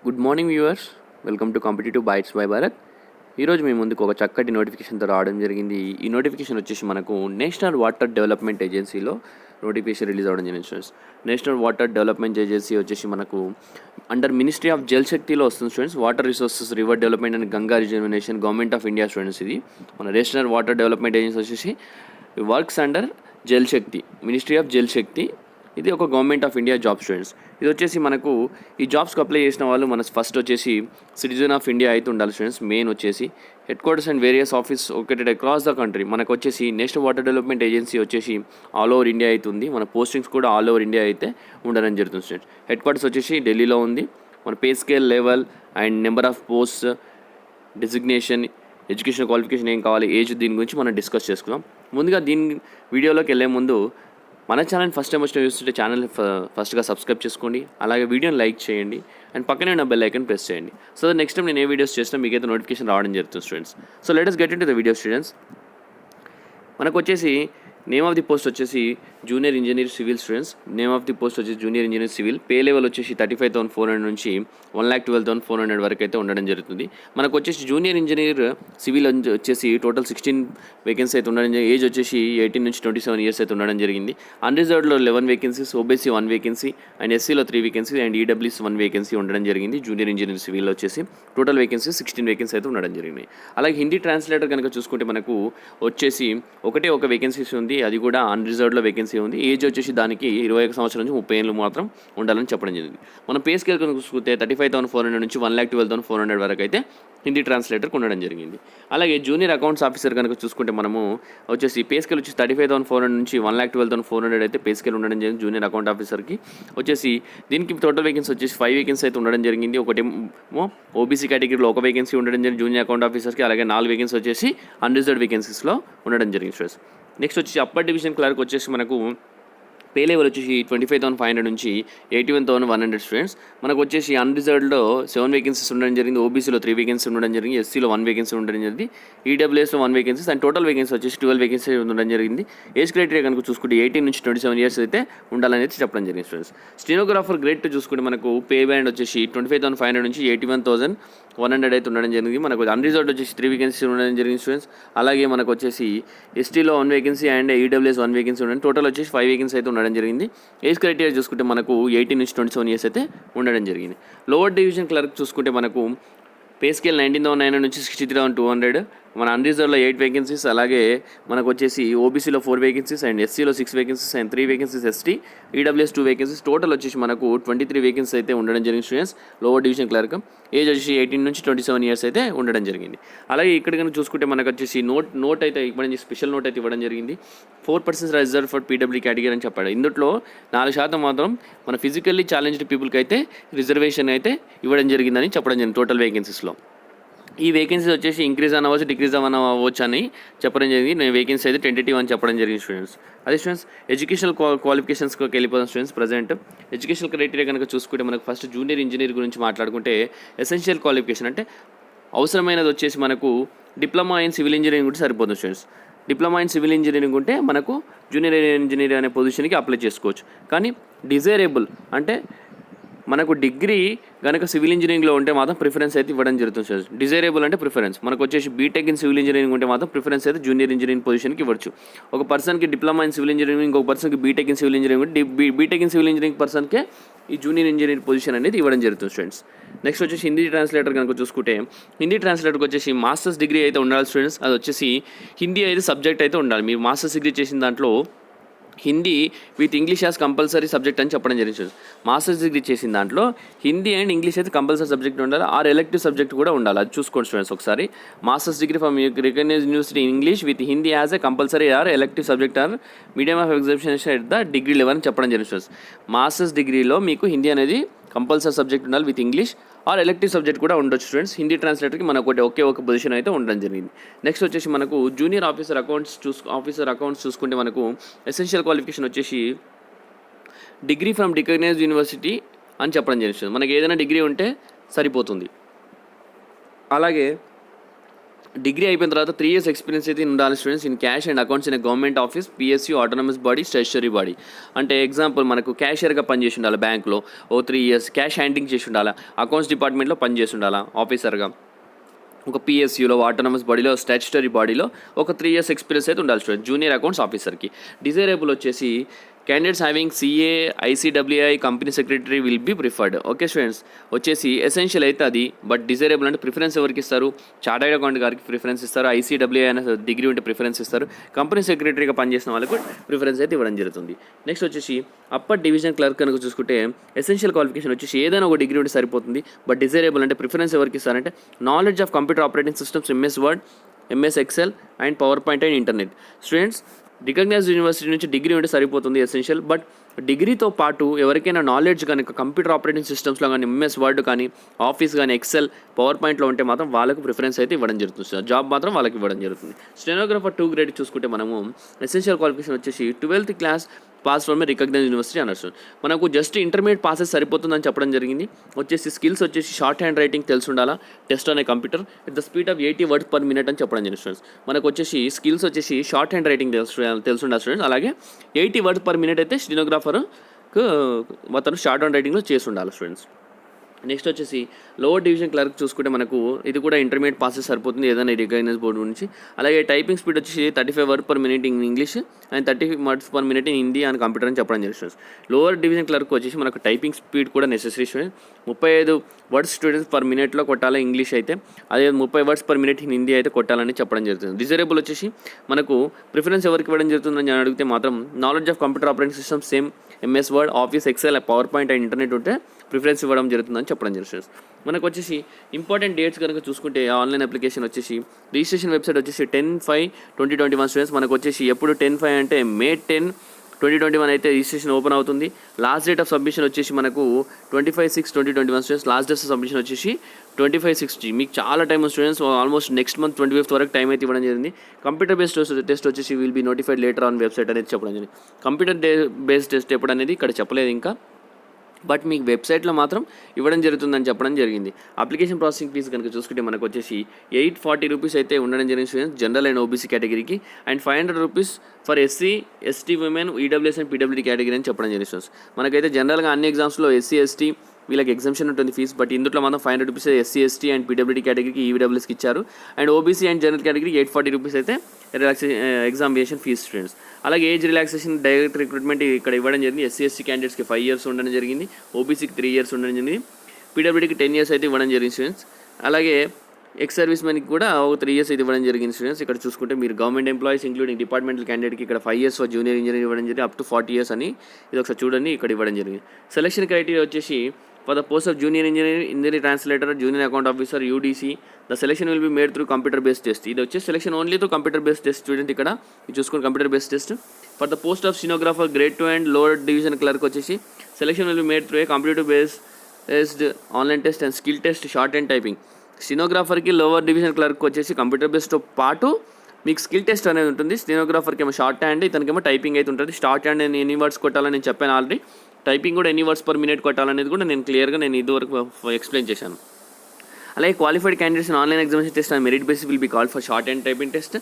Good morning viewers. Welcome to competitive bytes by Bharat. ఈరోజు మీ ముందుకు ఒక చక్కటి నోటిఫికేషన్తో రావడం జరిగింది. ఈ నోటిఫికేషన్ వచ్చేసి మనకు నేషనల్ వాటర్ డెవలప్మెంట్ ఏజెన్సీలో నోటిఫికేషన్ రిలీజ్ అవ్వడం జరిగింది students. National water development agency వచ్చేసి మనకు అండర్ మినిస్ట్రీ ఆఫ్ జల్ శక్తిలో వస్తుంది students. Water resources, river development and Ganga reservation, government of India students. ఇది మన నేషనల్ వాటర్ డెవలప్మెంట్ ఏజెన్సీ వచ్చేసి works under Jal Shakti, ministry of Jal Shakti. ఇది ఒక government of India job students. ఇది వచ్చేసి మనకు ఈ జాబ్స్కి అప్లై చేసిన వాళ్ళు మన ఫస్ట్ వచ్చేసి సిటిజన్ ఆఫ్ ఇండియా అయితే ఉండాలి స్టూడెంట్స్. మెయిన్ వచ్చేసి head quarters and various office located across the country. మనకు వచ్చేసి నేషనల్ వాటర్ డెవలప్మెంట్ ఏజెన్సీ వచ్చేసి ఆల్ ఓవర్ ఇండియా అయితే ఉంది. మన పోస్టింగ్స్ కూడా ఆల్ ఓవర్ ఇండియా అయితే ఉండడం జరుగుతుంది స్టూడెంట్స్. హెడ్ క్వార్టర్స్ వచ్చేసి ఢిల్లీలో ఉంది. మన pay scale level and number of post, designation, education qualification ఏం కావాలి, ఏజ్, దీని గురించి మనం డిస్కస్ చేసుకుందాం. ముందుగా దీని వీడియోలోకి వెళ్ళే ముందు మన ఛానల్ ఫస్ట్ టైం వచ్చిన చూస్తుంటే ఛానల్ ఫస్ట్గా సబ్స్క్రైబ్ చేసుకోండి. అలాగే వీడియోని లైక్ చేయండి అండ్ పక్కనే ఉన్న బెల్ ఐకాన్ ప్రెస్ చేయండి. సో నెక్స్ట్ టైం నేను ఏ వీడియోస్ చేసినా మీకైతే నోటిఫికేషన్ రావడం జరుగుతుంది students. So let us get into the video students. మనకు వచ్చేసి నేమ్ ఆఫ్ ది పోస్ట్ వచ్చేసి junior engineer civil students. Name of the post వచ్చేసి junior engineer civil. Pay level వచ్చేసి 35,400 నుంచి 1,12,400 వరకు అయితే ఉండడం జరుగుతుంది. మనకు వచ్చేసి జూనియర్ ఇంజనీర్ సివిల్ వచ్చేసి టోటల్ 16 వేకెన్సీ అయితే ఉండడం జరిగింది. ఏజ్ వచ్చేసి 18 నుంచి 27 ఇయర్స్ అయితే ఉండడం జరిగింది. అన్రిజర్వ్డ్లో 11 వేకెన్సీస్, ఓబీసీ 1 వేకెన్సీ అండ్ ఎస్సీలో 3 వేకెన్సీ అండ్ ఈడబ్ల్యూఎస్ 1 వేకెన్సీ ఉండడం జరిగింది. జూనియర్ ఇంజనీర్ సివిల్ వచ్చేసి టోటల్ వేకెన్సీ 16 వేకెన్సీ అయితే ఉండడం జరిగింది. అలాగే హిందీ ట్రాన్స్లేటర్ కనుక చూసుకుంటే మనకు వచ్చేసి ఒక వేకెన్సీస్ ఉంది. అది కూడా అన్రిజర్వ్డ్లో వేకెన్సీ ఉంది. ఏజ్ వచ్చేసి దానికి 21 సంవత్సరాల నుంచి 30 ఏళ్ళు మాత్రం ఉండాలని చెప్పడం జరిగింది. మన పే స్కేల్ కనుక చూసుకుంటే 35,400 నుంచి 1,12,400 వరకు అయితే హిందీ ట్రాన్స్లేటర్కి ఉండడం జరిగింది. అలాగే జూనియర్ అకౌంట్స్ ఆఫీసర్ కనుక చూసుకుంటే మనము వచ్చేసి పే స్కేల్ వచ్చేసి 35,400 నుంచి 1,12,400 అయితే పే స్కేల్ ఉండడం జరిగింది జూనియర్ అకౌంట్ ఆఫీసర్కి. వచ్చేసి దీనికి టోటల్ వేకెన్సీ వచ్చేసి 5 వేకెన్సీ అయితే ఉండడం జరిగింది. ఒకటేమో ఓబీసీ కేటగిరీలో 1 వేకెన్సీ ఉండడం జరిగింది జూనియర్ అకౌంట్ ఆఫీసర్కి. అలాగే 4 వేకెన్సీ వచ్చేసి అన్రిజర్వ్డ్ వేకెన్సీస్లో ఉండడం జరిగింది స్టూడెంట్స్. నెక్స్ట్ వచ్చేసి అప్పర్ డివిజన్ క్లర్క్ వచ్చేసి మనకు పే లెవెల్ వచ్చేసి 25,500 నుంచి 81,100 స్టూడెంట్స్. మనకు వచ్చేసి అన్రిజర్వ్డ్లో 7 వేకెన్సీస్ ఉండడం జరిగింది. ఓబీసీలో 3 వేకెన్సీ ఉండడం జరిగింది. ఎస్సీలో 1 వేకెన్సీ ఉండడం జరిగింది. ఈడబ్ల్యూఎస్లో 1 వేకెన్సీస్ అండ్ టోటల్ వేకెన్సీ వచ్చేసి 12 వేకెన్సీ ఉండడం జరిగింది. ఏజ్ క్రైటీరియా కనుక చూసుకుంటే 18 నుంచి 27 ఇయర్స్ అయితే ఉండాలని చెప్పడం జరిగింది స్టూడెంట్స్. స్టెనోగ్రాఫర్ గ్రేడ్ 2 చూసుకుంటే మనకు పే బ్యాండ్ వచ్చేసి 25,500 నుంచి 81,100 అయితే ఉండడం జరిగింది. మనకు అన్రిజర్వ్డ్ వచ్చేసి 3 వేకెన్సీ ఉండడం జరిగింది స్టూడెంట్స్. అలాగే మనకు వచ్చేసి ఎస్టీలో 1 వేకెన్సీ అండ్ ఈడబ్ల్యూఎస్ 1 వేకెన్సీ ఉండడం, టోటల్ వచ్చేసి 5 వేకెన్సీ అయితే ఉండడం జరిగింది. ఏజ్ క్రైటీరియా చూసుకుంటే మనకు 18 నుంచి 27 ఇయర్స్ అయితే ఉండడం జరిగింది. లోవర్ డివిజన్ క్లర్క్ చూసుకుంటే మనకు పే స్కేల్ 19,900 నుంచి 63,200. మన అన్రిజర్వ్లో 8 వేకెన్సీస్. అలాగే మనకు వచ్చేసి ఓబీసీలో 4 వేకెన్సీస్ అండ్ ఎస్సీలో 6 vacancies and 3 vacancies ST, EWS 2 vacancies. Total వచ్చేసి మనకు 23 వేకెన్సీ అయితే ఉండడం జరిగింది students lower division clerk. Age వచ్చేసి 18 నుంచి 27 ఇయర్స్ అయితే ఉండడం జరిగింది. అలాగే ఇక్కడ కనుక చూసుకుంటే మనకు వచ్చేసి నోట్ అయితే ఇవ్వడం, స్పెషల్ నోట్ అయితే ఇవ్వడం జరిగింది. 4% రిజర్వ్ ఫర్ పీడబ్ల్యూ కేటగిరీ అని చెప్పాడు. ఇందులో 4% మాత్రం మన ఫిజికల్లీ ఛాలెంజ్డ్ పీపుల్కి అయితే రిజర్వేషన్ అయితే ఇవ్వడం జరిగిందని చెప్పడం జరిగింది టోటల్ వేకెన్సీస్లో. ఈ వేకెన్సీ వచ్చేసి ఇంక్రీజ్ అవ్వచ్చు, డిక్రీజ్ అవ్వచ్చు అని చెప్పడం జరిగింది. నేను వేకెన్సీ అయితే టెంటేటివ్ అని చెప్పడం జరిగింది స్టూడెంట్స్. అదే స్టూడెంట్స్ ఎడ్యుకేషనల్ క్వాలిఫికేషన్స్కి వెళ్ళిపోతాం స్టూడెంట్స్. ప్రజెంట్ ఎడ్యుకేషనల్ క్రైటీరియా కనుక చూసుకుంటే మనకు ఫస్ట్ జూనియర్ ఇంజనీర్ గురించి మాట్లాడుకుంటే ఎసెన్షియల్ క్వాలిఫికేషన్ అంటే అవసరమైనది వచ్చేసి మనకు డిప్లొమా ఇన్ సివిల్ ఇంజనీరింగ్ కూడా సరిపోతుంది students. Diploma in civil engineering ఉంటే మనకు జూనియర్ ఇంజనీర్ అనే పొజిషన్కి అప్లై చేసుకోవచ్చు. కానీ డిజైరబుల్ అంటే మనకు డిగ్రీ కనుక సివిల్ ఇంజనీరింగ్లో ఉంటే మాత్రం ప్రిఫరెన్స్ అయితే ఇవ్వడం జరుగుతుంది సార్. డిజైరబుల్ అంటే ప్రిఫరెన్స్. మనకు వచ్చేసి బీటెక్ ఇన్ సివిల్ ఇంజనీరింగ్ ఉంటే మాత్రం ప్రిఫరెన్స్ అయితే జూనియర్ ఇంజనీరింగ్ పొజిషన్కి ఇవ్వచ్చు. ఒక పర్సన్కి డిప్లొమా ఇన్ సివిల్ ఇంజనీరింగ్, ఇంకొక పర్సన్కి బీటెక్ ఇన్ సివిల్ ఇంజనీరింగ్ ఉంటే బీటెక్ ఇన్ సివిల్ ఇంజనీరింగ్ పర్సన్కే ఈ జూనియర్ ఇంజనీరింగ్ పొజిషన్ అనేది ఇవ్వడం జరుగుతుంది స్టూడెంట్స్. నెక్స్ట్ వచ్చేసి హిందీ ట్రాన్స్లేటర్ కనుక చూసుకుంటే హిందీ ట్రాన్స్లేటర్కి వచ్చేసి మాస్టర్స్ డిగ్రీ అయితే ఉండాలి స్టూడెంట్స్. అది వచ్చేసి హిందీ అయితే సబ్జెక్ట్ అయితే ఉండాలి. మీరు మాస్టర్స్ డిగ్రీ చేసిన దాంట్లో Hindi with English as compulsory subject అని చెప్పడం జరిగింది. మాస్టర్స్ డిగ్రీ చేసిన దాంట్లో హిందీ అండ్ ఇంగ్లీష్ అయితే కంపల్సరీ సబ్జెక్ట్ ఉండాలి. ఆర్ ఎలెక్టివ్ సబ్జెక్ట్ కూడా ఉండాలి. అది చూసుకోండి స్టూడెంట్స్ ఒకసారి. Masters degree from recognised university English with Hindi as a compulsory or elective subject or medium of examination at the degree level అని చెప్పడం జరిగింది స్టూడెంట్స్. మాస్టర్స్ డిగ్రీలో మీకు హిందీ అనేది కంపల్సరీ సబ్జెక్ట్ ఉండాలి with English are elective subject కూడా ఉండొచ్చు స్టూడెంట్స్. హిందీ ట్రాన్స్లేటర్కి మనకు ఒకే ఒక పొజిషన్ అయితే ఉండడం జరిగింది. నెక్స్ట్ వచ్చేసి మనకు జూనియర్ ఆఫీసర్ అకౌంట్స్ చూసుకుంటే మనకు ఎసెన్షియల్ క్వాలిఫికేషన్ వచ్చేసి డిగ్రీ ఫ్రమ్ రికగ్నైజ్డ్ యూనివర్సిటీ అని చెప్పడం జరిగింది. మనకి ఏదైనా డిగ్రీ ఉంటే సరిపోతుంది. అలాగే డిగ్రీ అయిపోయిన తర్వాత 3 ఇయర్స్ ఎక్స్పీరియన్స్ అయితే ఉండాలి students in cash and accounts in government office, PSU, autonomous body, stationery body. అంటే ఎగ్జాంపుల్ మనకు క్యాషియర్గా పనిచేసి ఉండాలి బ్యాంక్లో ఓ 3 ఇయర్స్, క్యాష్ హ్యాండింగ్ చేసి ఉండాలి, అకౌంట్స్ డిపార్ట్మెంట్లో పనిచేసి ఉండాలి ఆఫీసర్గా, ఒక పిఎస్యూలో, ఆటోనమస్ బాడీలో, స్టాచ్యుటరీ బాడీలో ఒక 3 ఇయర్స్ ఎక్స్పీరియన్స్ అయితే ఉండాలి స్టూడెంట్ జూనియర్ అకౌంట్స్ ఆఫీసర్కి. డిజైరబుల్ వచ్చేసి candidates having CA, ICWAI, company secretary will be preferred. Okay students, వచ్చేసి ఎసెన్షియల్ అయితే అది, బట్ డిజైరబుల్ అంటే ప్రిఫరెన్స్ ఎవరికి ఇస్తారు, చార్టర్డ్ అకౌంట్ గారికి ప్రిఫరెన్స్ ఇస్తారు, ఐసీడబ్ల్యూఐ అనే డిగ్రీ ఉంటే ప్రిఫరెన్స్ ఇస్తారు, కంపెనీ సెక్రటరీగా పనిచేసిన వాళ్ళకు ప్రిఫరెన్స్ అయితే ఇవ్వడం జరుగుతుంది. నెక్స్ట్ వచ్చేసి అప్పర్ డివిజన్ క్లర్క్ కనుక చూసుకుంటే ఎసెన్షియల్ క్వాలిఫికేషన్ వచ్చేసి ఏదైనా ఒక డిగ్రీ ఉంటే సరిపోతుంది, బట్ డిజైరబుల్ అంటే ప్రిఫరెన్స్ ఎవరికి ఇస్తారంటే knowledge of computer operating systems, MS Word, MS Excel and PowerPoint and internet. Students recognised university నుంచి డిగ్రీ ఉంటే సరిపోతుంది ఎసెన్షియల్, బట్ డిగ్రీతో పాటు ఎవరికైనా నాలెడ్జ్ కనుక కంప్యూటర్ ఆపరేటింగ్ సిస్టమ్స్లో కానీ, ఎంఎస్ వర్డ్ కానీ, ఆఫీస్ కానీ, ఎక్సెల్, పవర్ పాయింట్లో ఉంటే మాత్రం వాళ్ళకు ప్రిఫరెన్స్ అయితే ఇవ్వడం జరుగుతుంది, జాబ్ మాత్రం వాళ్ళకి ఇవ్వడం జరుగుతుంది. స్టెనోగ్రాఫర్ 2 గ్రేడ్ చూసుకుంటే మనము ఎసెన్షియల్ క్వాలిఫికేషన్ వచ్చేసి 12th class pass from recognise university honours. మనకు జస్ట్ ఇంటర్మీడియట్ పాసెస్ సరిపోతుందని చెప్పడం జరిగింది. వచ్చేసి స్కిల్స్ వచ్చేసి షార్ట్ హ్యాండ్ రైటింగ్ తెలిసి ఉండాలా, టెస్ట్ అనే computer at the speed of 80 words per minute అని చెప్పడం జరిగింది స్టూడెంట్స్. మనకు వచ్చేసి స్కిల్స్ వచ్చేసి షార్ట్ హ్యాండ్ రైటింగ్ తెలిసి ఉండాలి స్టూడెంట్స్, అలాగే 80 words per minute అయితే స్టెనోగ్రాఫర్కు మొత్తం షార్ట్ హ్యాండ్ రైటింగ్లో చేసి ఉండాలి స్టూడెంట్స్. నెక్స్ట్ వచ్చేసి లోవర్ డివిజన్ క్లర్క్ చూసుకుంటే మనకు ఇది కూడా ఇంటర్మీడియట్ పాసెస్ సరిపోతుంది ఏదైనా రికగ్నైజ్ బోర్డు నుంచి. అలాగే టైపింగ్ స్పీడ్ వచ్చేసి 35 words per minute in English and 30 words per minute in Hindi అని కంప్యూటర్ అని చెప్పడం జరుగుతుంది. లోవర్ డివిజన్ క్లర్క్ వచ్చేసి మనకు టైపింగ్ స్పీడ్ కూడా necessary student, 35 words students per మినిట్లో కొట్టాలి ఇంగ్లీష్ అయితే, అదే 30 words per minute in Hindi అయితే కొట్టాలని చెప్పడం జరుగుతుంది. డిజైరబుల్ వచ్చేసి మనకు ప్రిఫరెన్స్ ఎవరికి ఇవ్వడం జరుగుతుందని అడిగితే మాత్రం knowledge of computer operating system, same MS Word, office, Excel, PowerPoint and internet ఉంటే ప్రిఫరెన్స్ ఇవ్వడం జరుగుతుందని చెప్పడం జరుగుతుంది. మనకు వచ్చేసి ఇంపార్టెంట్ డేట్స్ కనుక చూసుకుంటే ఆన్లైన్ అప్లికేషన్ వచ్చేసి రిజిస్ట్రేషన్ వెబ్సైట్ వచ్చేసి 10/5/2021 స్టూడెంట్స్. మనకు వచ్చేసి ఎప్పుడు 10/5 అంటే May 10, 2021 అయితే రిజిస్ట్రేషన్ ఓపెన్ అవుతుంది. లాస్ట్ డేట్ ఆఫ్ సబ్మిషన్ వచ్చేసి మనకు 25/6/2021 students. Last date of submission వచ్చేసి 25/6. మీకు చాలా time students, almost next month 25th వరకు టైం అయితే ఇవ్వడం జరిగింది. కంప్యూటర్ బేస్డ్ టెస్ట్ వచ్చేసి will be notified later on website అనేది చెప్పడం జరిగింది. కంప్యూటర్ బేస్డ్ టెస్ట్ ఎప్పుడు అనేది ఇక్కడ చెప్పలేదు ఇంకా, బట్ మీకు వెబ్సైట్లో మాత్రం ఇవ్వడం జరుగుతుందని చెప్పడం జరిగింది. అప్లికేషన్ ప్రాసెసింగ్ ఫీజు కనుక చూసుకుంటే మనకు వచ్చేసి 840 రూపీస్ అయితే ఉండడం జరిగింది స్టూడెంట్స్ జనరల్ అండ్ ఓబీసీ కేటగిరీకి, and 500 rupees for SC, ST women, EWS and PWD category అని చెప్పడం జరిగింది స్టూడెంట్స్. మనకైతే జనరల్గా అన్ని ఎగ్జామ్స్లో ఎస్సీ, ఎస్టీ వీళ్ళకి ఎగ్జామ్షన్ ఉంటుంది ఫీజు, బట్ ఇందులో మనం 500 rupees SC, ST and PWD కేటగిరీకి, ఈడబ్ల్యూఎస్కి ఇచ్చారు, అండ్ ఓబీసీ అండ్ జనరల్ కేటగిరీకి 840 రూపీస్ అయితే ఎగ్జామినేషన్ ఫీజు స్టూడెంట్స్. అలాగే ఏజ్ రిలాక్సేషన్ డైరెక్ట్ రిక్రూట్మెంట్ ఇక్కడ ఇవ్వడం జరిగింది. ఎస్సీ, ఎస్టీ క్యాండిడేట్స్కి 5 years ఉండడం జరిగింది, ఓబీసీకి 3 years ఉండడం జరిగింది, పీడబ్ల్యూడీకి 10 years అయితే ఇవ్వడం జరిగింది స్టూడెంట్స్. అలాగే ఎక్స్ సర్వీస్ మెన్కి కూడా ఒక 3 years అయితే ఇవ్వడం జరిగింది స్టూడెంట్స్. ఇక్కడ చూసుకుంటే మీరు గవర్నమెంట్ ఎంప్లాయీస్ ఇంక్లూడింగ్ డిపార్ట్మెంటల్ క్యాండిడేట్కి ఇక్కడ 5 years ఫర్ జూనియర్ ఇంజనీర్ ఇవ్వడం జరిగింది, అప్ టు 40 years అని ఇది ఒకసారి చూడండి ఇక్కడ ఇవ్వడం జరిగింది. సెలక్షన్ క్రైటీరియా వచ్చేసి for the post of junior engineer, engineer translator, junior account officer, UDC, the selection will be made through computer based test. ఇది వచ్చేసి selection only through computer based test student. ఇక్కడ ఇది చూసుకుని computer based test. For the post of stenographer grade 2 and lower division clerk వచ్చేసి selection will be made through a computer based online test and skill test, short and typing. స్టెనోగ్రాఫర్కి lower division clerk వచ్చేసి computer బేస్డ్తో పాటు మీకు skill test అనేది ఉంటుంది. స్టెనోగ్రాఫర్కి ఏమో short hand, ఇతనికేమో typing అయితే ఉంటుంది. Short hand ఎన్ని వర్డ్స్ కొట్టాలని నేను చెప్పాను ఆల్రెడీ, టైపింగ్ కూడా ఎన్ని words per minute కొట్టాలనేది కూడా నేను క్లియర్గా ఇదివరకు ఎక్స్ప్లెయిన్ చేశాను. అలాగే qualified candidates online examination test and merit basis will be called for short and typing test,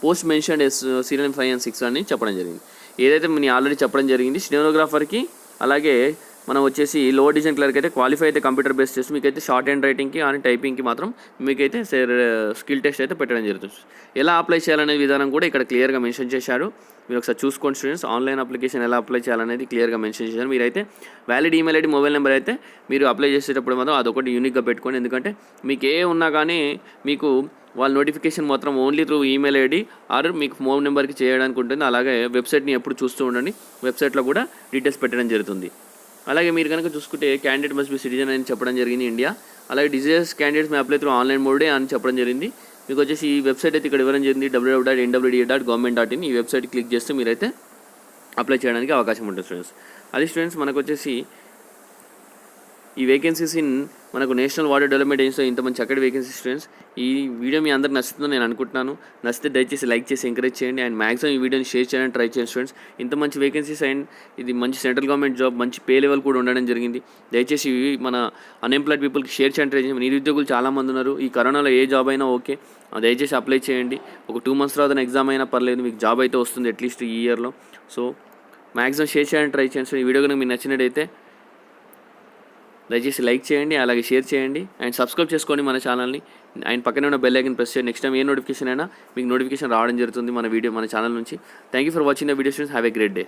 post mention serial 5 and 6 అని చెప్పడం జరిగింది. ఏదైతే నేను ఆల్రెడీ చెప్పడం జరిగింది స్టెనోగ్రాఫర్కి, అలాగే మనం వచ్చేసి లోవర్ డివిజన్ క్లర్క్ అయితే క్వాలిఫై అయితే కంప్యూటర్ బేస్డ్ టెస్ట్, మీకైతే షార్ట్ హ్యాండ్ రైటింగ్కి అండ్ టైపింగ్కి మాత్రం మీకైతే స్కిల్ టెస్ట్ అయితే పెట్టడం జరుగుతుంది. ఎలా అప్లై చేయాలనే విధానం కూడా ఇక్కడ క్లియర్గా మెన్షన్ చేశారు. మీరు ఒకసారి చూసుకోండి స్టూడెంట్స్, ఆన్లైన్ అప్లికేషన్ ఎలా అప్లై చేయాలనేది క్లియర్గా మెన్షన్ చేశారు. మీరైతే valid email ID, mobile number అయితే మీరు అప్లై చేసేటప్పుడు మాత్రం అదొకటి యూనిక్గా పెట్టుకోండి, ఎందుకంటే మీకు ఏ ఉన్నా కానీ మీకు వాళ్ళ నోటిఫికేషన్ మాత్రం only through email ID are మీకు ఫోన్ నెంబర్కి చేయడానికి ఉంటుంది. అలాగే వెబ్సైట్ని ఎప్పుడు చూస్తూ ఉండండి, వెబ్సైట్లో కూడా డీటెయిల్స్ పెట్టడం జరుగుతుంది. అలాగే మీరు కనుక చూసుకుంటే క్యాండిడేట్ మస్ట్ బి సిటిజన్ అని చెప్పడం జరిగింది ఇండియా. అలాగే desires candidates may apply through online మోడే అని చెప్పడం జరిగింది. మీకు వచ్చేసి ఈ వెబ్సైట్ అయితే ఇక్కడ ఇవ్వడం జరిగింది www.nwda.government.in. ఈ వెబ్సైట్ క్లిక్ చేస్తే మీరైతే అప్లై చేయడానికి అవకాశం ఉంటుంది స్టూడెంట్స్. అది స్టూడెంట్స్ మనకు వచ్చేసి ఈ వేకెన్సీస్ ఇన్ మనకు నేషనల్ వాటర్ డెవలప్మెంట్ ఏజెన్సీలో ఇంతమంది చక్కటి వేకెన్సీ స్టూడెంట్స్. ఈ వీడియో మీ అందరికి నచ్చుతుందని నేను అనుకుంటున్నాను. నచ్చితే దయచేసి లైక్ చేసి ఎంకరేజ్ చేయండి అండ్ మ్యాక్సిమం ఈ వీడియోని షేర్ చేయడానికి ట్రై చేయండి స్టూడెంట్స్. ఇంత మంచి వేకెన్సీస్ అండ్ ఇది మంచి సెంట్రల్ గవర్నమెంట్ జాబ్, మంచి పే లెవెల్ కూడా ఉండడం జరిగింది. దయచేసి మన అన్ఎంప్లాయిడ్ పీపుల్కి షేర్ చేయడానికి ట్రై చేయండి. నిరుద్యోగులు చాలామంది ఉన్నారు. ఈ కరోనాలో ఏ జాబ్ అయినా ఓకే, దయచేసి అప్లై చేయండి. ఒక 2 months తర్వాత ఎగ్జామ్ అయినా పర్లేదు, మీకు జాబ్ అయితే వస్తుంది అట్లీస్ట్ ఈ ఇయర్లో. సో మ్యాక్సిమం షేర్ చేయడానికి ట్రై చేయండి. సో ఈ వీడియో కనుక మీకు నచ్చినట్టయితే దయచేసి లైక్ చేయండి, అలాగే షేర్ చేయండి అండ్ సబ్స్క్రైబ్ చేసుకోండి మన ఛానల్ని. అండ్ పక్కనే ఉన్న బెల్ ఐకన్ ప్రెస్ చేయండి. నెక్స్ట్ టైం ఏ నోటిఫికేషన్ అయినా మీకు నోటిఫికేషన్ రావడం జరుగుతుంది మన ఛానల్ నుంచి. Thank you for watching the video students. Have a great day.